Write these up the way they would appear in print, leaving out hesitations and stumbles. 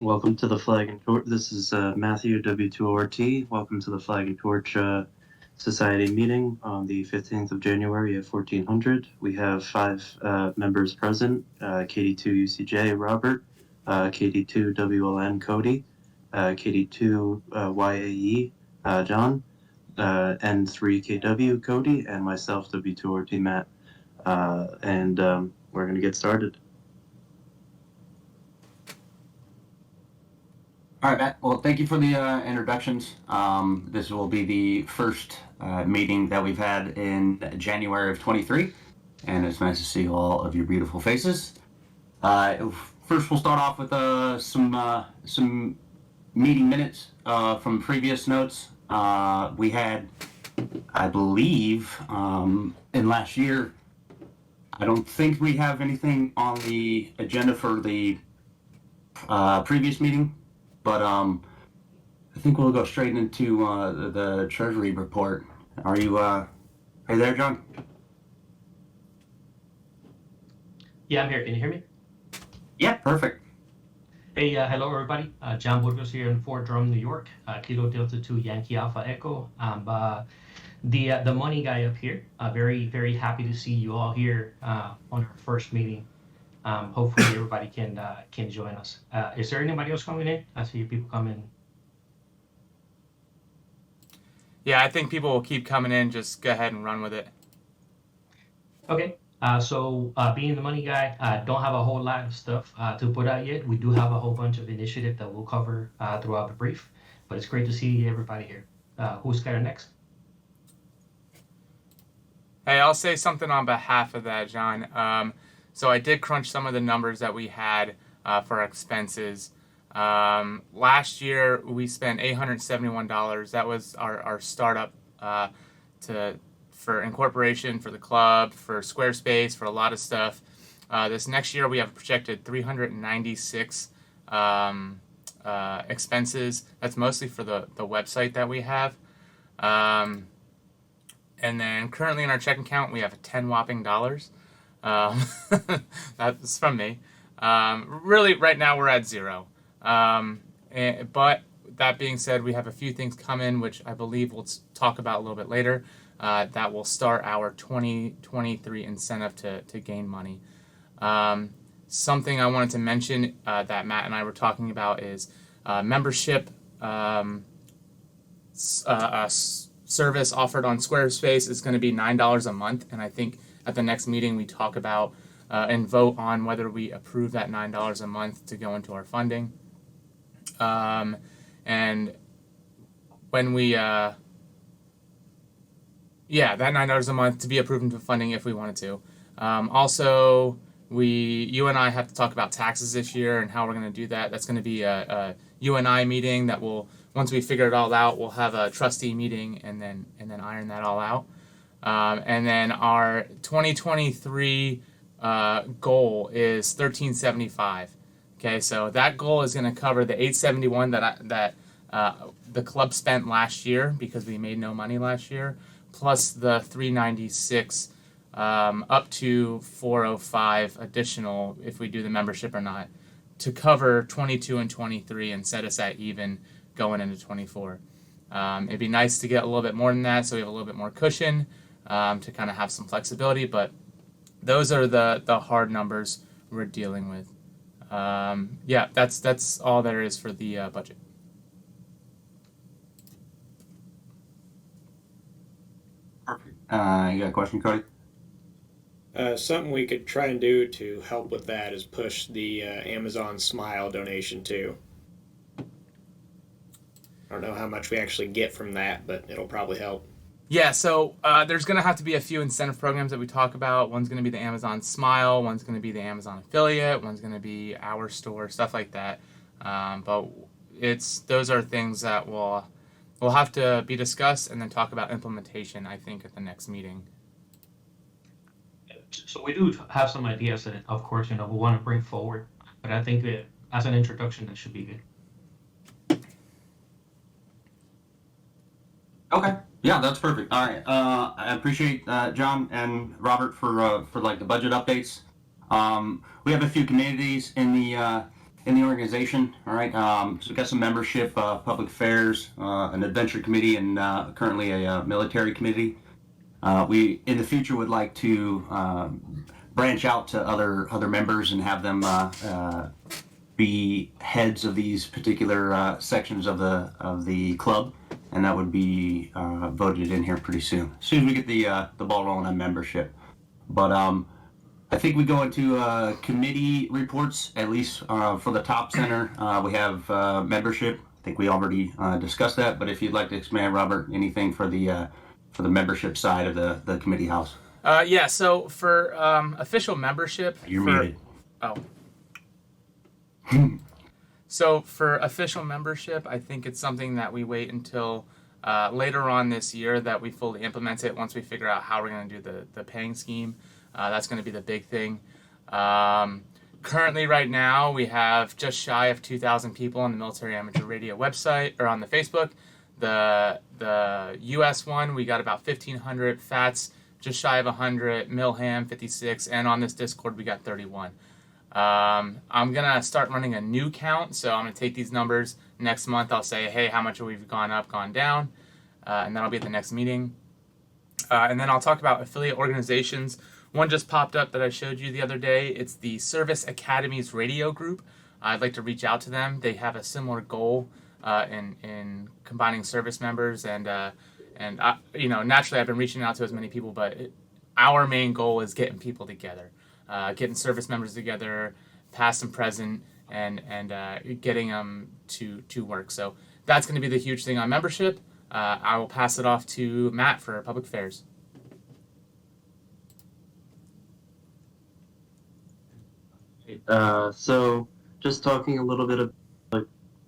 Welcome to the Flag and Torch. This is Matthew W2ORT. Welcome to the Flag and Torch Society meeting on the 15th of January at 1400. We have 5 members present: KD2UCJ Robert, KD2WLN Cody, KD2YAE John, N3KW Cody, and myself W2ORT Matt. We're going to get started. All right, Matt. Well, thank you for the introductions. This will be the first meeting that we've had in January of 23, and it's nice to see all of your beautiful faces. First, we'll start off with some meeting minutes from previous notes. We had, I believe, in last year. I don't think we have anything on the agenda for the previous meeting. But I think we'll go straight into the Treasury report. Are you there, John? Yeah, I'm here. Can you hear me? Yeah, perfect. Hey, hello everybody. John Burgos here in Fort Drum, New York. Kilo Delta 2 Yankee Alpha Echo. I'm the money guy up here. Very, very happy to see you all here on our first meeting. Hopefully everybody can join us. Is there anybody else coming in? I see people coming. Yeah, I think people will keep coming in. Just go ahead and run with it. Okay. So being the money guy, don't have a whole lot of stuff to put out yet. We do have a whole bunch of initiative that we'll cover throughout the brief, but it's great to see everybody here. Who's got it next? Hey, I'll say something on behalf of that, John. So I did crunch some of the numbers that we had for expenses. Last year, we spent $871. That was our startup for incorporation, for the club, for Squarespace, for a lot of stuff. This next year, we have projected 396 expenses. That's mostly for the website that we have. And then currently in our checking account, we have 10 whopping dollars. That's from me. Really, right now we're at zero. But that being said, we have a few things coming, which I believe we'll talk about a little bit later, that will start our 2023 incentive to gain money. Something I wanted to mention that Matt and I were talking about is membership service offered on Squarespace is going to be $9 a month, and I think at the next meeting we talk about and vote on whether we approve that $9 a month to go into our funding. And when we, that $9 a month to be approved into funding if we wanted to. Also, you and I have to talk about taxes this year and how we're going to do that. That's going to be a you and I meeting that will, once we figure it all out, we'll have a trustee meeting and then iron that all out. And then our 2023 goal is 1375. Okay, so that goal is going to cover the 871 that the club spent last year because we made no money last year, plus the 396 up to 405 additional if we do the membership or not, to cover 22 and 23 and set us at even going into 24. It'd be nice to get a little bit more than that so we have a little bit more cushion to kind of have some flexibility, but those are the hard numbers we're dealing with. That's all there is for the budget. Perfect. You got a question, Cody? Something we could try and do to help with that is push the Amazon Smile donation too. I don't know how much we actually get from that, but it'll probably help. Yeah, so there's going to have to be a few incentive programs that we talk about. One's going to be the Amazon Smile, one's going to be the Amazon Affiliate, one's going to be our store, stuff like that. But those are things that will have to be discussed and then talk about implementation, I think, at the next meeting. So we do have some ideas that, of course, we want to bring forward, but I think that as an introduction, that should be good. Okay. Yeah, that's perfect. All right. I appreciate John and Robert for like the budget updates. We have a few communities in in the organization. All right, so we've got some membership, public affairs, an adventure committee, and currently a military committee. We in the future would like to branch out to other members and have them be heads of these particular sections of the club, and that would be voted in here pretty soon. As soon as we get the ball rolling on membership. But I think we go into committee reports, at least for the top center. We have membership. I think we already discussed that. But if you'd like to expand, Robert, anything for the membership side of the committee house? Yeah. So for official membership, You're for, muted. Oh. So for official membership, I think it's something that we wait until later on this year that we fully implement it. Once we figure out how we're going to do the paying scheme, that's going to be the big thing. Currently, right now, we have just shy of 2,000 people on the Military Amateur Radio website or on the Facebook. The U.S. one, we got about 1,500. FATS, just shy of 100. Milham, 56. And on this Discord, we got 31. I'm going to start running a new count. So I'm going to take these numbers. Next month, I'll say, hey, how much have we gone up, gone down? And that'll be at the next meeting. And then I'll talk about affiliate organizations. One just popped up that I showed you the other day. It's the Service Academies Radio Group. I'd like to reach out to them. They have a similar goal in combining service members, and naturally I've been reaching out to as many people, but our main goal is getting people together, getting service members together, past and present, and getting them to work. So that's going to be the huge thing on membership. I will pass it off to Matt for public affairs. So just talking a little bit of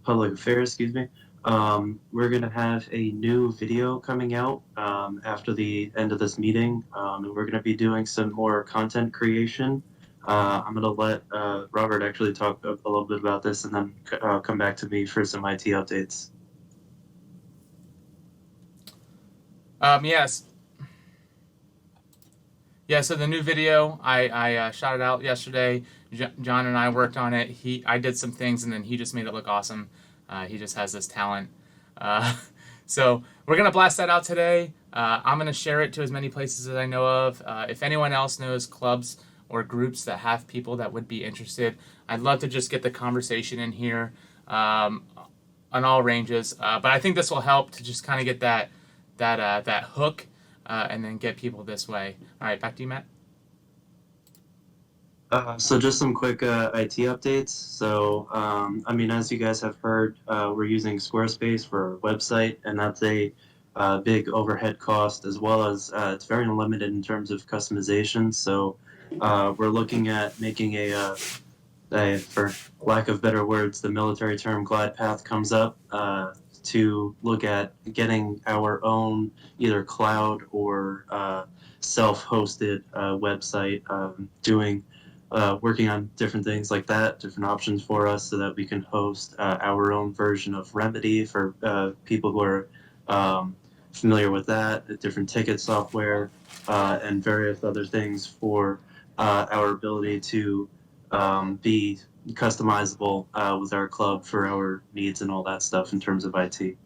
public affairs, excuse me. We're going to have a new video coming out after the end of this meeting, and we're going to be doing some more content creation. I'm going to let Robert actually talk a little bit about this, and then come back to me for some IT updates. Yes. Yeah, so the new video, I shot it out yesterday. John and I worked on it. I did some things, and then he just made it look awesome. He just has this talent. So we're going to blast that out today. I'm going to share it to as many places as I know of. If anyone else knows clubs or groups that have people that would be interested, I'd love to just get the conversation in here on all ranges. But I think this will help to just kind of get that hook and then get people this way. All right, back to you, Matt. So just some quick IT updates. So, as you guys have heard, we're using Squarespace for our website, and that's a big overhead cost, as well as it's very limited in terms of customization. So we're looking at making for lack of better words, the military term glide path comes up to look at getting our own either cloud or self-hosted website, working on different things like that, different options for us so that we can host our own version of Remedy for people who are familiar with that, different ticket software, and various other things for our ability to be customizable with our club for our needs and all that stuff in terms of IT. Can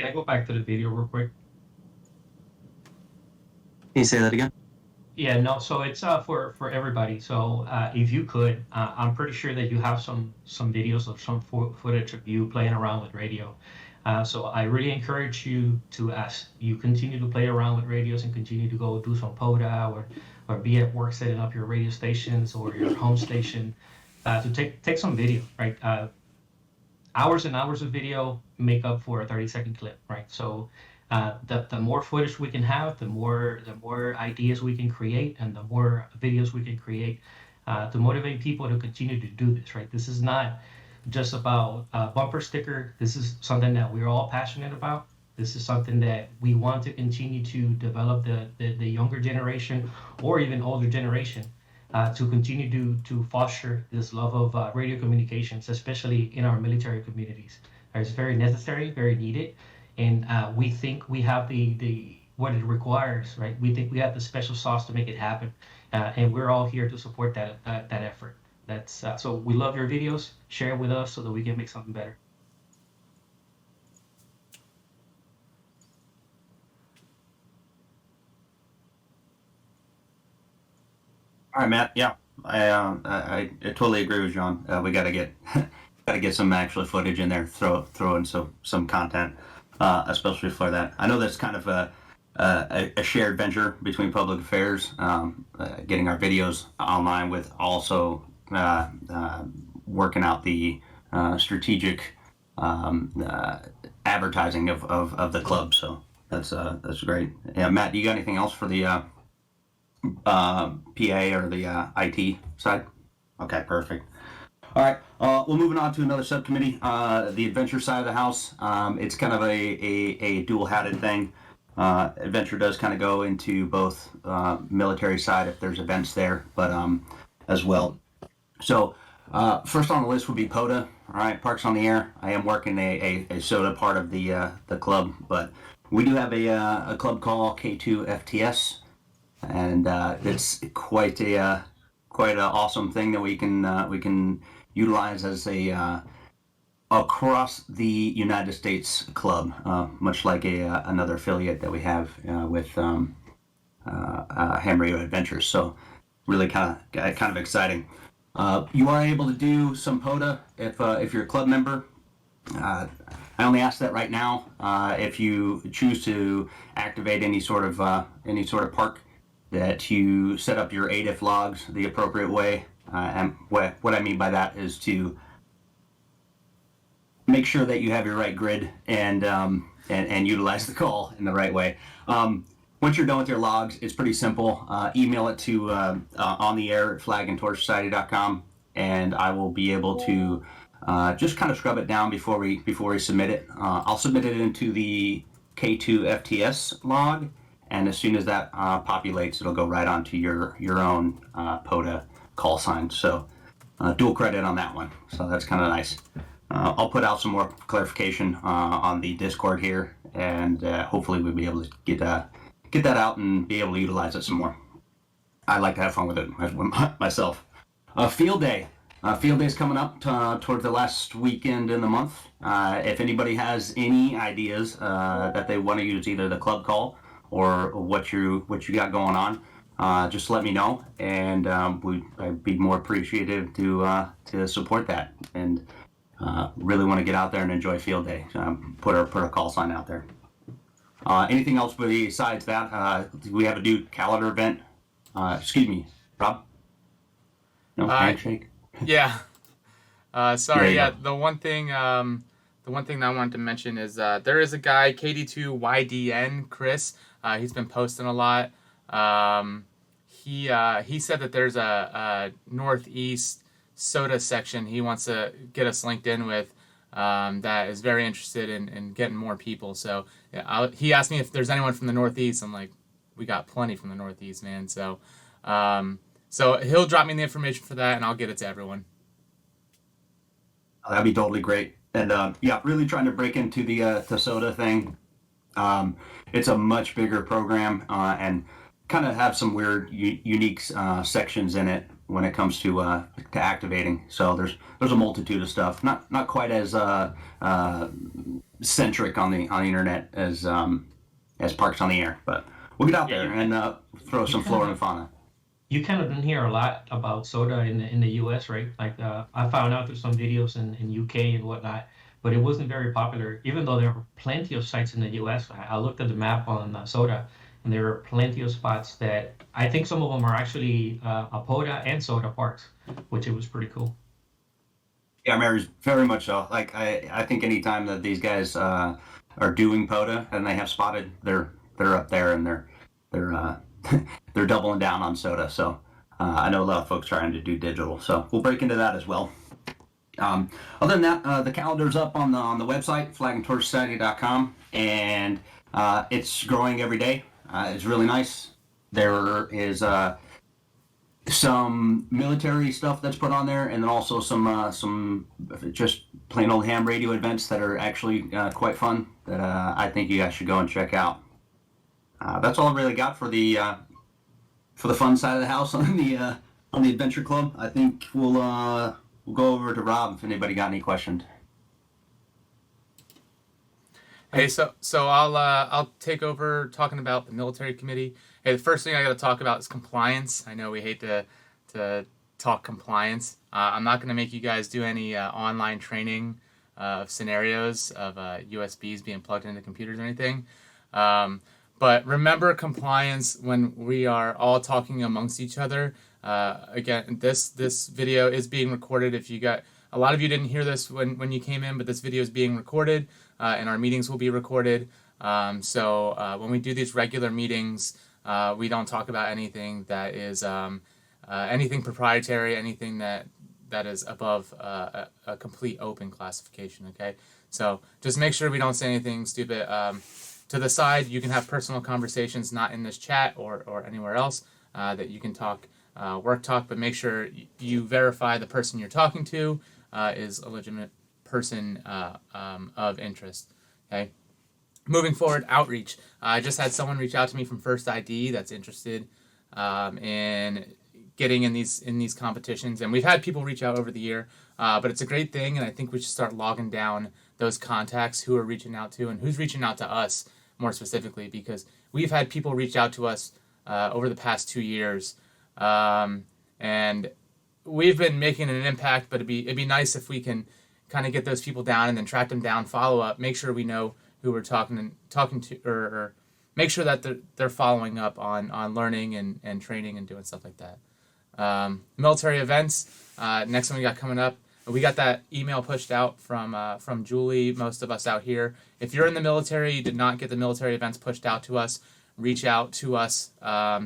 I go back to the video real quick? you say that again? Yeah, no, so it's for everybody. So if you could, I'm pretty sure that you have some videos of some footage of you playing around with radio. So I really encourage you to, as you continue to play around with radios and continue to go do some PODA or be at work setting up your radio stations or your home station, to take some video, right? Hours and hours of video make up for a 30-second clip, right? So the more footage we can have, the more ideas we can create, and the more videos we can create to motivate people to continue to do this, right? This is not just about a bumper sticker. This is something that we're all passionate about. This is something that we want to continue to develop the younger generation or even older generation to continue to foster this love of radio communications, especially in our military communities. It's very necessary, very needed. And we think we have the what it requires, right? We think we have the special sauce to make it happen, and we're all here to support that effort. That's so we love your videos. Share it with us so that we can make something better. All right, Matt. Yeah, I totally agree with John. We got to get got to get some actual footage in there. Throw in some content, especially for that. I know that's kind of a shared venture between public affairs, getting our videos online with also working out the strategic advertising of the club. So that's great. Yeah, Matt, you got anything else for the PA or the IT side? Okay, perfect. All right, well, moving on to another subcommittee, the adventure side of the house. It's kind of a dual-hatted thing. Adventure does kind of go into both military side if there's events there, but as well. So first on the list would be POTA. All right, Parks on the Air. I am working a SOTA part of the club, but we do have a club call K2 FTS. And it's quite a awesome thing that we can utilize as a across the United States club, much like another affiliate that we have with Ham Radio Adventures. So really kind of exciting. You are able to do some POTA if you're a club member. I only ask that right now. If you choose to activate any sort of park, that you set up your ADIF logs the appropriate way. And what I mean by that is to make sure that you have your right grid and utilize the call in the right way. Once you're done with your logs, it's pretty simple. Email it to ontheair@flagandtorchsociety.com, and I will be able to just kind of scrub it down before we submit it. I'll submit it into the K2 FTS log. And as soon as that populates, it'll go right onto your own POTA call sign. So dual credit on that one. So that's kind of nice. I'll put out some more clarification on the Discord here, and hopefully we'll be able to get that out and be able to utilize it some more. I like to have fun with it myself. Field Day. Field Day is coming up towards the last weekend in the month. If anybody has any ideas that they want to use either the club call or what you got going on, just let me know, and I'd be more appreciative to support that, and really want to get out there and enjoy Field Day. Put a call sign out there. Anything else besides that? We have a new calendar event. Excuse me, Rob. No handshake. Yeah. Sorry. Yeah, Yeah. The one thing that I wanted to mention is there is a guy, KD2YDN, Chris. He's been posting a lot. He said that there's a Northeast SOTA section he wants to get us linked in with, that is very interested in getting more people. So yeah, he asked me if there's anyone from the Northeast. I'm like, we got plenty from the Northeast, man. So so he'll drop me the information for that, and I'll get it to everyone. That'd be totally great. And yeah, really trying to break into the SOTA thing. It's a much bigger program, and kind of have some weird, unique sections in it when it comes to activating. So there's a multitude of stuff. Not quite as centric on the internet as Parks on the Air, but we'll get out there and throw some flora and fauna. You kind of didn't hear a lot about SOTA in the US, right? Like I found out there's some videos in UK and whatnot, but it wasn't very popular, even though there were plenty of sites in the US. I looked at the map on SOTA, and there are plenty of spots that I think some of them are actually POTA and SOTA parks, which it was pretty cool. Yeah, Mary's very much so. Like I think anytime that these guys are doing POTA and they have spotted, they're up there and they're they're doubling down on SOTA. So I know a lot of folks trying to do digital. So we'll break into that as well. Other than that, the calendar's up on the website, flagandtorchsociety.com, and it's growing every day. It's really nice. There is some military stuff that's put on there, and then also some just plain old ham radio events that are actually quite fun that I think you guys should go and check out. That's all I really got for the fun side of the house on the On the Adventure Club, I think we'll go over to Rob if anybody got any questions. Hey, so I'll take over talking about the military committee. Hey, the first thing I got to talk about is compliance. I know we hate to talk compliance. I'm not going to make you guys do any online training of scenarios of USBs being plugged into computers or anything. But remember compliance when we are all talking amongst each other. Again, this video is being recorded. If you got a lot of you didn't hear this when you came in, but this video is being recorded, and our meetings will be recorded. So when we do these regular meetings, we don't talk about anything that is anything proprietary, anything that is above a complete open classification. Okay, so just make sure we don't say anything stupid. To the side, you can have personal conversations, not in this chat or anywhere else that you can talk work talk, but make sure you verify the person you're talking to is a legitimate person of interest. Okay. Moving forward, outreach. I just had someone reach out to me from First ID that's interested in getting in these competitions, and we've had people reach out over the year, but it's a great thing, and I think we should start logging down those contacts, who are reaching out to and who's reaching out to us more specifically, because we've had people reach out to us over the past 2 years, and we've been making an impact, but it'd be nice if we can kind of get those people down and then track them down, follow up, make sure we know who we're talking to, or make sure that they're following up on learning and training and doing stuff like that. Military events, next one we got coming up. We got that email pushed out from Julie, most of us out here. If you're in the military, you did not get the military events pushed out to us, reach out to us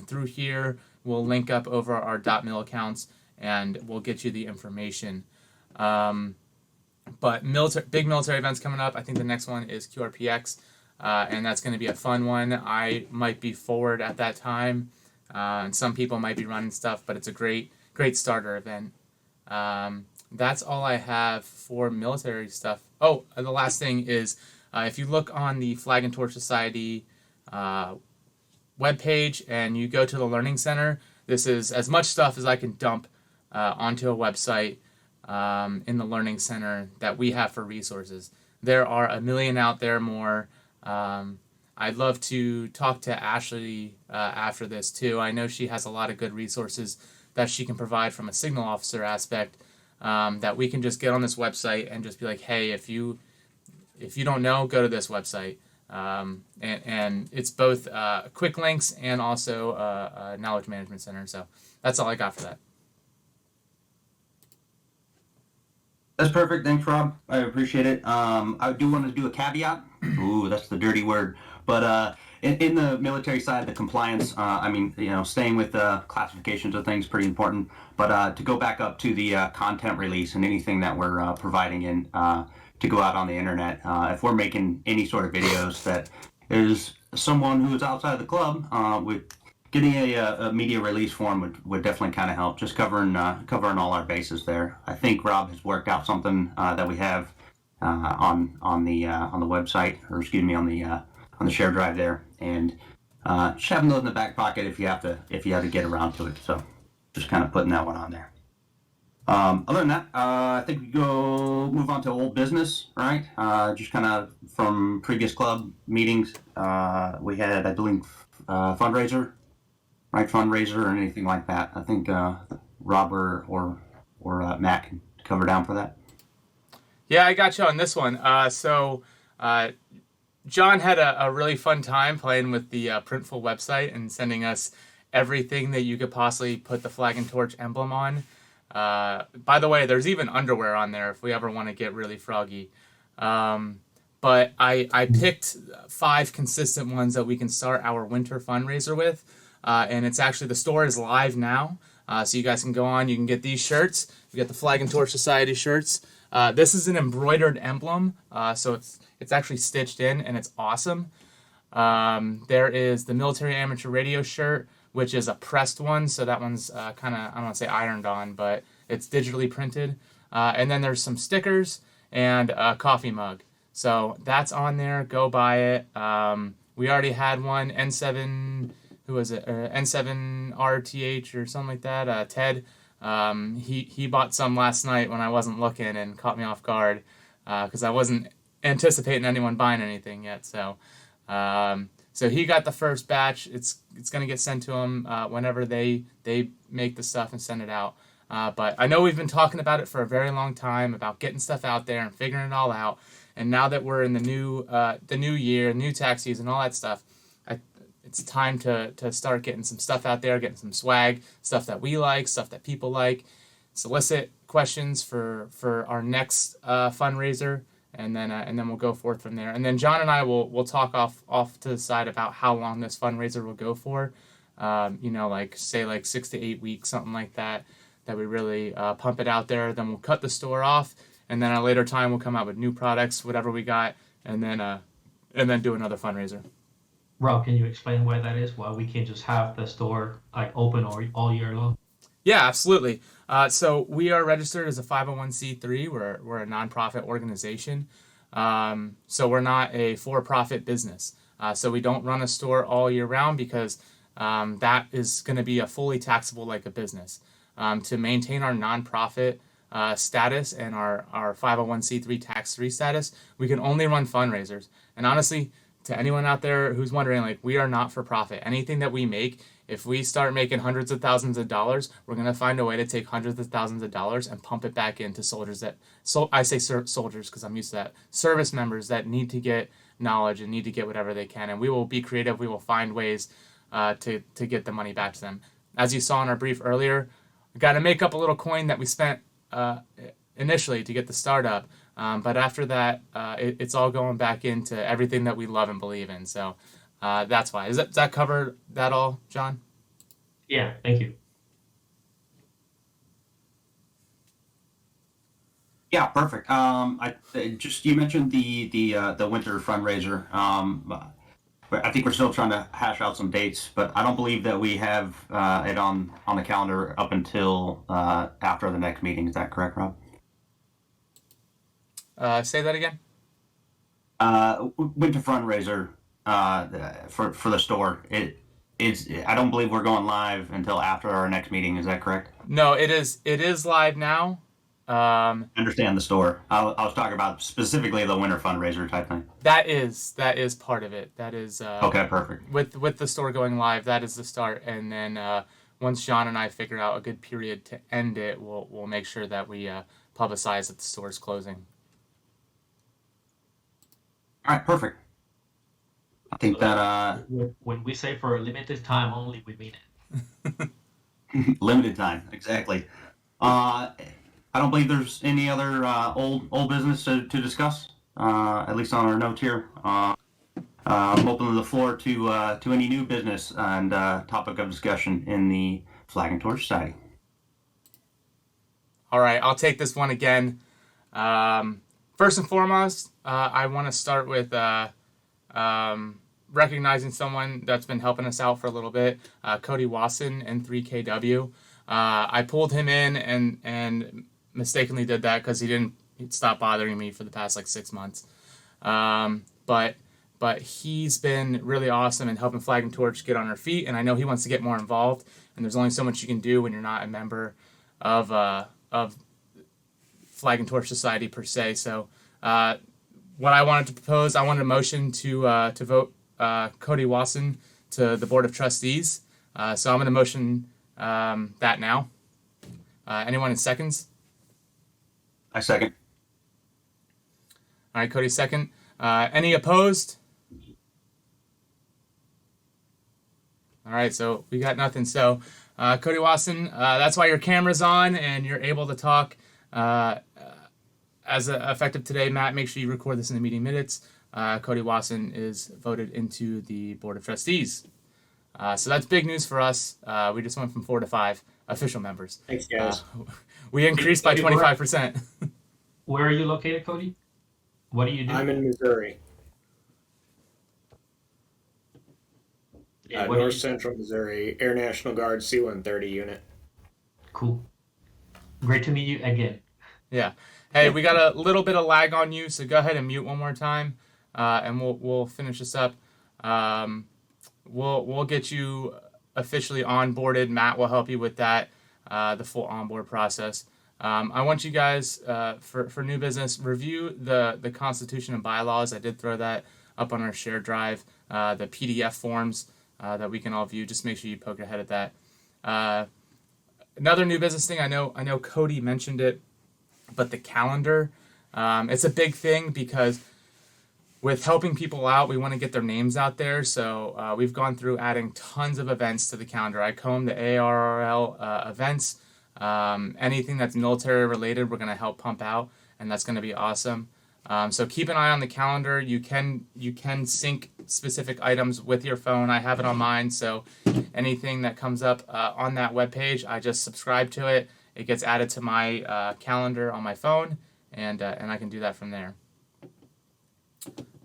through here. We'll link up over our .mil accounts, and we'll get you the information. But big military events coming up. I think the next one is QRPX, and that's going to be a fun one. I might be forward at that time, and some people might be running stuff, but it's a great starter event. That's all I have for military stuff. Oh, the last thing is, if you look on the Flag and Torch Society webpage and you go to the Learning Center, this is as much stuff as I can dump onto a website in the Learning Center that we have for resources. There are a million out there more. I'd love to talk to Ashley after this too. I know she has a lot of good resources that she can provide from a signal officer aspect, that we can just get on this website and just be like, hey, if you don't know, go to this website. And it's both quick links and also a knowledge management center. So that's all I got for that. That's perfect. Thanks, Rob. I appreciate it. I do want to do a caveat. Ooh, that's the dirty word. But in the military side, the compliance, staying with classifications of things is pretty important. But to go back up to the content release and anything that we're providing in to go out on the internet, if we're making any sort of videos that is someone who is outside the club, with getting a media release form would definitely kind of help, just covering all our bases there. I think Rob has worked out something that we have on the website, or excuse me, on the share drive there, and just having those in the back pocket if you have to get around to it. So just kind of putting that one on there. Other than that, I think we move on to old business, right? Just kind of from previous club meetings, we had, I believe, fundraiser or anything like that. I think Rob or Matt can cover down for that. Yeah, I got you on this one. So John had a really fun time playing with the Printful website and sending us everything that you could possibly put the Flag and Torch emblem on. By the way, there's even underwear on there if we ever want to get really froggy. But I picked 5 consistent ones that we can start our winter fundraiser with. And it's actually, the store is live now. So you guys can go on, you can get these shirts. You get the Flag and Torch Society shirts. This is an embroidered emblem. So it's actually stitched in, and it's awesome. There is the Military Amateur Radio shirt, which is a pressed one. So that one's kind of, I don't want to say ironed on, but it's digitally printed. And then there's some stickers and a coffee mug. So that's on there. Go buy it. We already had one, N7 who was it, N7RTH or something like that, Ted. He bought some last night when I wasn't looking and caught me off guard because I wasn't anticipating anyone buying anything yet. So he got the first batch. It's gonna get sent to him whenever they make the stuff and send it out. But I know we've been talking about it for a very long time about getting stuff out there and figuring it all out. And now that we're in the new year, new tax season, all that stuff, it's time to start getting some stuff out there, getting some swag, stuff that we like, stuff that people like, solicit questions for our next fundraiser, and then we'll go forth from there. And then John and I will talk off to the side about how long this fundraiser will go for. Like 6 to 8 weeks, something like that we really pump it out there. Then we'll cut the store off, and then at a later time we'll come out with new products, whatever we got, and then do another fundraiser. Rob, can you explain why that is? Why we can't just have the store like open all year long? Yeah, absolutely. So we are registered as a 501c3. We're a nonprofit organization. So we're not a for-profit business. So we don't run a store all year round because that is going to be a fully taxable like a business. To maintain our nonprofit status and our 501c3 tax-free status, we can only run fundraisers. And honestly, to anyone out there who's wondering, like, we are not for profit. Anything that we make, if we start making hundreds of thousands of dollars, we're going to find a way to take hundreds of thousands of dollars and pump it back into soldiers I say soldiers because I'm used to that, service members that need to get knowledge and need to get whatever they can. And we will be creative. We will find ways to get the money back to them. As you saw in our brief earlier, we got to make up a little coin that we spent initially to get the startup. But after that, it's all going back into everything that we love and believe in. So that's why. Does that cover that all, John? Yeah, thank you. Yeah, perfect. You mentioned the winter fundraiser. I think we're still trying to hash out some dates, but I don't believe that we have it on the calendar up until after the next meeting. Is that correct, Rob? Say that again. Winter fundraiser for the store. I don't believe we're going live until after our next meeting. Is that correct? No, it is live now. I understand the store. I was talking about specifically the winter fundraiser type thing. That is part of it. That is okay, perfect. With the store going live, that is the start, and then once John and I figure out a good period to end it, we'll make sure that we publicize that the store is closing. All right, perfect. I think that when we say for a limited time only, we mean it. limited time, exactly. I don't believe there's any other old business to discuss, at least on our notes here. I'm opening the floor to any new business and topic of discussion in the Flag and Torch Society. All right, I'll take this one again. First and foremost, I want to start with recognizing someone that's been helping us out for a little bit, Cody Wasson and 3KW. I pulled him in and mistakenly did that because he'd stopped bothering me for the past 6 months. But he's been really awesome in helping Flag and Torch get on our feet, and I know he wants to get more involved. And there's only so much you can do when you're not a member of Flag and Torch Society per se. So what I wanted to propose, I wanted a motion to vote Cody Wasson to the Board of Trustees. So I'm going to motion that now. Anyone in seconds? I second. All right, Cody second. Any opposed? All right, so we got nothing. So Cody Wasson, that's why your camera's on and you're able to talk. As effective today, Matt, make sure you record this in the meeting minutes. Cody Wasson is voted into the Board of Trustees. So that's big news for us. We just went from 4 to 5 official members. Thanks, guys. We increased by 25%. Where are you located, Cody? What do you do? I'm in Missouri, Yeah, what do North you- Central Missouri, Air National Guard C-130 unit. Cool. Great to meet you again. Yeah. Hey, we got a little bit of lag on you, so go ahead and mute one more time, and we'll finish this up. we'll get you officially onboarded. Matt will help you with that, the full onboard process. I want you guys, for new business, review the Constitution and bylaws. I did throw that up on our shared drive, the PDF forms that we can all view. Just make sure you poke your head at that. Another new business thing, I know Cody mentioned it, but the calendar, it's a big thing because with helping people out, we want to get their names out there. So we've gone through adding tons of events to the calendar. I combed the ARRL events. Anything that's military related, we're going to help pump out, and that's going to be awesome. So keep an eye on the calendar. You can sync specific items with your phone. I have it on mine, so anything that comes up on that webpage, I just subscribe to it. It gets added to my calendar on my phone, and I can do that from there.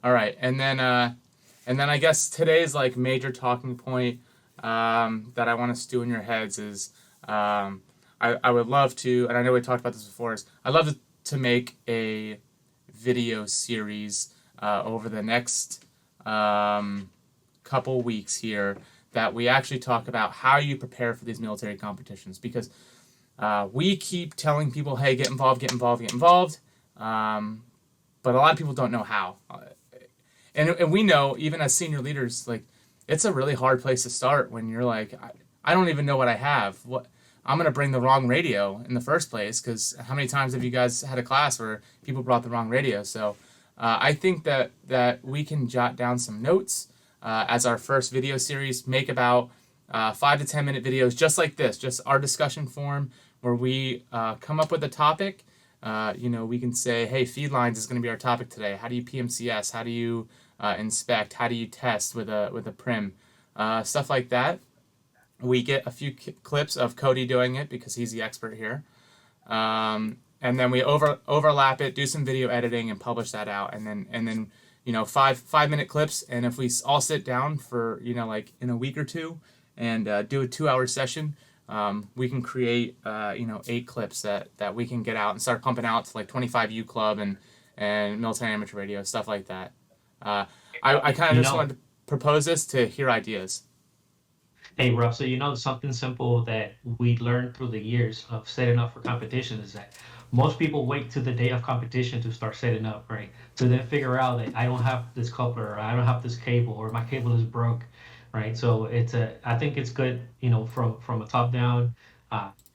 All right, and then I guess today's like major talking point that I want to stew in your heads is I would love to, and I know we talked about this before, is I'd love to make a video series over the next couple weeks here that we actually talk about how you prepare for these military competitions, because we keep telling people, hey, get involved, but a lot of people don't know how. And we know, even as senior leaders, like, it's a really hard place to start when you're like, I don't even know what I have. I'm going to bring the wrong radio in the first place, because how many times have you guys had a class where people brought the wrong radio? So I think that we can jot down some notes as our first video series, make about 5 to 10 minute videos just like this, just our discussion forum, where we come up with a topic. We can say, hey, feed lines is going to be our topic today. How do you PMCS? How do you inspect? How do you test with a prim? Stuff like that. We get a few clips of Cody doing it because he's the expert here. And then we overlap it, do some video editing, and publish that out. And then 5-minute clips. And if we all sit down for like in a week or two and do a 2-hour session, we can create 8 clips that we can get out and start pumping out to like 25U Club and military amateur radio, stuff like that. I kind of just wanted to propose this to hear ideas. Hey, Rob, so something simple that we learned through the years of setting up for competition is that most people wait to the day of competition to start setting up, right? To then figure out that I don't have this coupler, or I don't have this cable, or my cable is broke, right? So I think it's good, from a top down,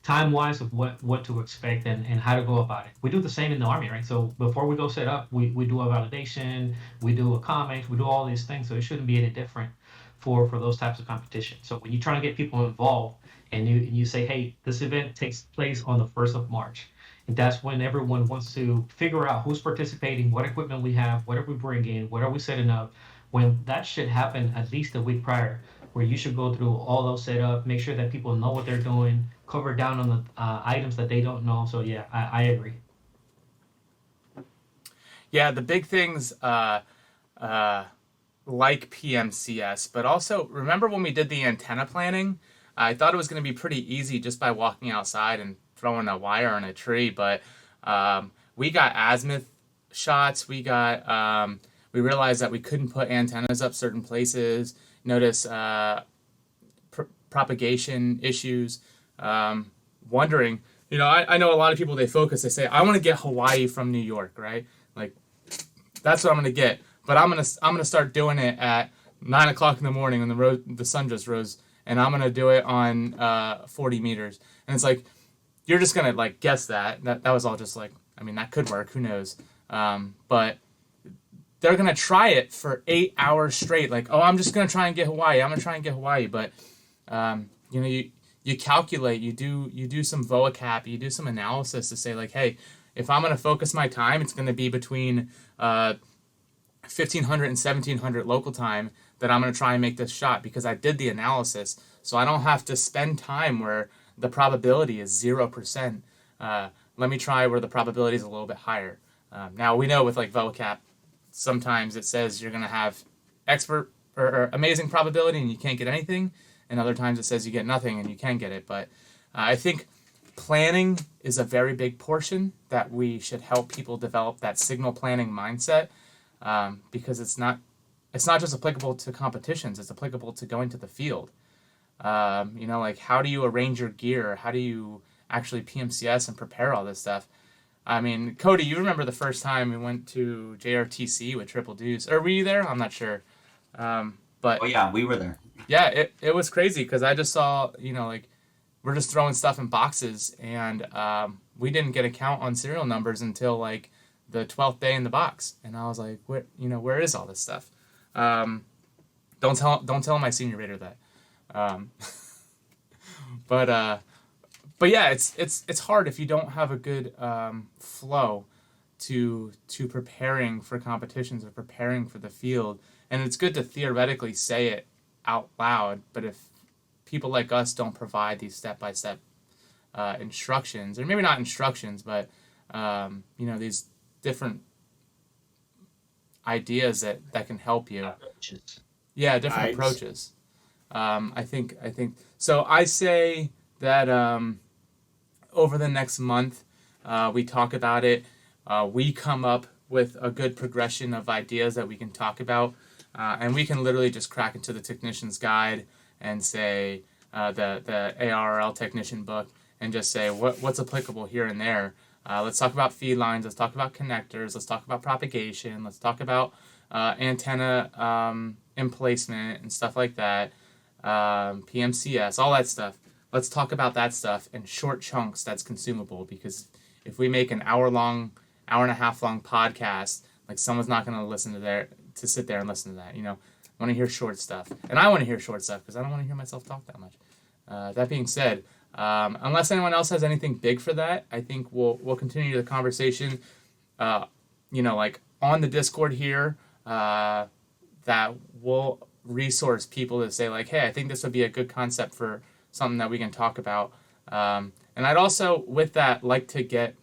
time-wise of what to expect and how to go about it. We do the same in the Army, right? So before we go set up, we do a validation, we do a comment, we do all these things. So it shouldn't be any different for those types of competition. So when you're trying to get people involved and you say, hey, this event takes place on the 1st of March, and that's when everyone wants to figure out who's participating, what equipment we have, what are we bringing, what are we setting up, when that should happen at least a week prior, where you should go through all those setup, make sure that people know what they're doing, cover down on the items that they don't know. So yeah, I agree. Yeah, the big things like PMCS, but also remember when we did the antenna planning? I thought it was going to be pretty easy just by walking outside and throwing a wire on a tree, but we got azimuth shots. We realized that we couldn't put antennas up certain places. Notice propagation issues. Wondering, I know a lot of people, they say, I want to get Hawaii from New York, right? Like, that's what I'm going to get. But I'm gonna start doing it at 9 o'clock in the morning when the sun just rose, and I'm gonna do it on 40 meters. And it's like, you're just gonna like guess that was all just like, I mean, that could work. Who knows? But they're gonna try it for 8 hours straight. Like, oh, I'm just gonna try and get Hawaii. But you calculate, you do some vocab, you do some analysis to say like, hey, if I'm gonna focus my time, it's gonna be between 1500 and 1700 local time that I'm going to try and make this shot, because I did the analysis, so I don't have to spend time where the probability is 0%. Let me try where the probability is a little bit higher. Now we know with like vocab, sometimes it says you're going to have expert or amazing probability and you can't get anything, and other times it says you get nothing and you can get it. But I think planning is a very big portion that we should help people develop that signal planning mindset. Because it's not it's not just applicable to competitions, it's applicable to going to the field. Like how do you arrange your gear? How do you actually PMCS and prepare all this stuff? I mean, Cody, you remember the first time we went to JRTC with Triple Deuce, or were you there? I'm not sure. But Oh yeah, we were there. yeah, it was crazy because I just saw, like we're just throwing stuff in boxes, and we didn't get a count on serial numbers until like the 12th day in the box, and I was like, where is all this stuff? Don't tell my senior rater that. Um, but yeah, it's hard if you don't have a good flow to preparing for competitions or preparing for the field, and it's good to theoretically say it out loud, but if people like us don't provide these step-by-step instructions, or maybe not instructions, but these different ideas that can help you. Yeah, different Guides. approaches. I think so. I say that over the next month, we talk about it. We come up with a good progression of ideas that we can talk about, and we can literally just crack into the technician's guide and say the ARRL technician book and just say what's applicable here and there. Let's talk about feed lines. Let's talk about connectors. Let's talk about propagation. Let's talk about antenna emplacement and stuff like that. PMCS, all that stuff. Let's talk about that stuff in short chunks that's consumable, because if we make an hour and a half long podcast, like someone's not going to sit there and listen to that. I want to hear short stuff, and I want to hear short stuff because I don't want to hear myself talk that much. That being said, unless anyone else has anything big for that, I think we'll continue the conversation. Like on the Discord here, that will resource people to say like, hey, I think this would be a good concept for something that we can talk about. And I'd also, with that, like to get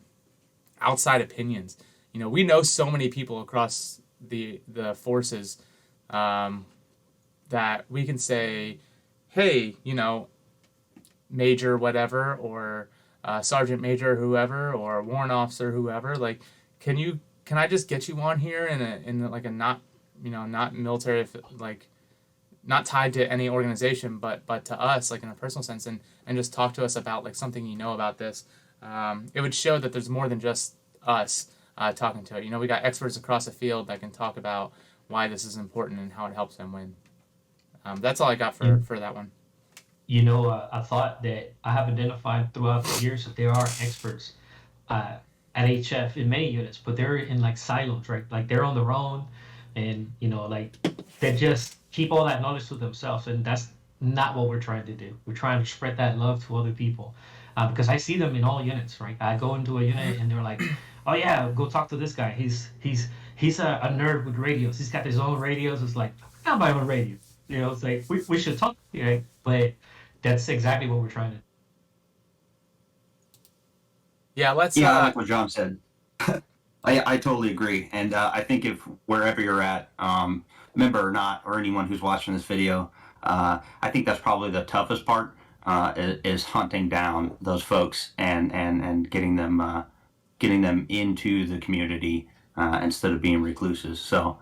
outside opinions. We know so many people across the forces that we can say, hey, major whatever, or sergeant major whoever, or warrant officer whoever, like, can I just get you on here in like a not military, like not tied to any organization, but to us, like in a personal sense, and just talk to us about like something about this. It would show that there's more than just us talking to it. We got experts across the field that can talk about why this is important and how it helps them win. That's all I got for that one. A thought that I have identified throughout the years that there are experts at HF in many units, but they're in like silos, right? Like they're on their own, and like they just keep all that knowledge to themselves, and that's not what we're trying to do. We're trying to spread that love to other people, because I see them in all units, right? I go into a unit and they're like, "Oh yeah, go talk to this guy. He's a nerd with radios. He's got his own radios." It's like, I got my own radio. It's like we should talk, right? But that's exactly what we're trying to do. Yeah, let's. Yeah, I like what John said. I totally agree, and I think if wherever you're at, member or not, or anyone who's watching this video, I think that's probably the toughest part, is hunting down those folks and getting them into the community instead of being recluses. So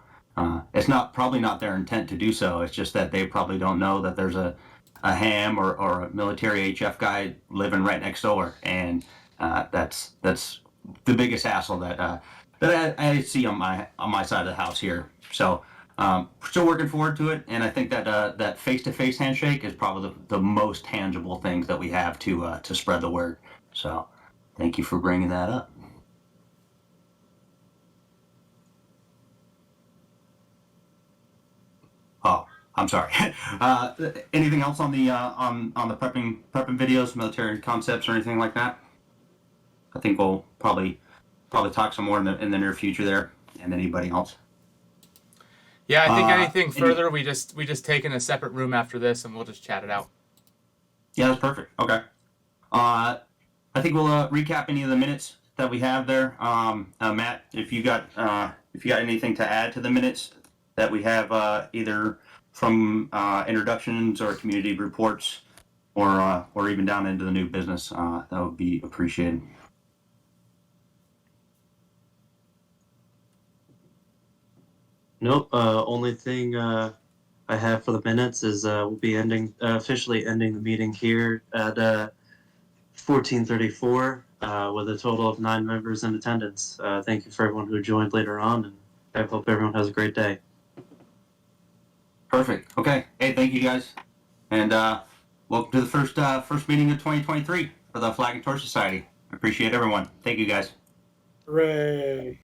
it's probably not their intent to do so. It's just that they probably don't know that there's a ham or a military HF guy living right next door, and that's the biggest hassle that I see on my side of the house here. So still working forward to it, and I think that that face-to-face handshake is probably the most tangible things that we have to spread the word. So thank you for bringing that up. Oh, I'm sorry. Anything else on the on the prepping videos, military concepts, or anything like that? I think we'll probably talk some more in the near future there. And anybody else? Yeah, I think anything further, we just take in a separate room after this, and we'll just chat it out. Yeah, that's perfect. Okay. I think we'll recap any of the minutes that we have there. Matt, if you got anything to add to the minutes that we have, either from introductions or community reports, or even down into the new business, that would be appreciated. Nope. Only thing I have for the minutes is we'll be officially ending the meeting here at 14:34 with a total of 9 members in attendance. Thank you for everyone who joined later on, and I hope everyone has a great day. Perfect. Okay. Hey, thank you guys, and welcome to the first meeting of 2023 for the Flag and Torch Society. I appreciate everyone. Thank you guys. Hooray!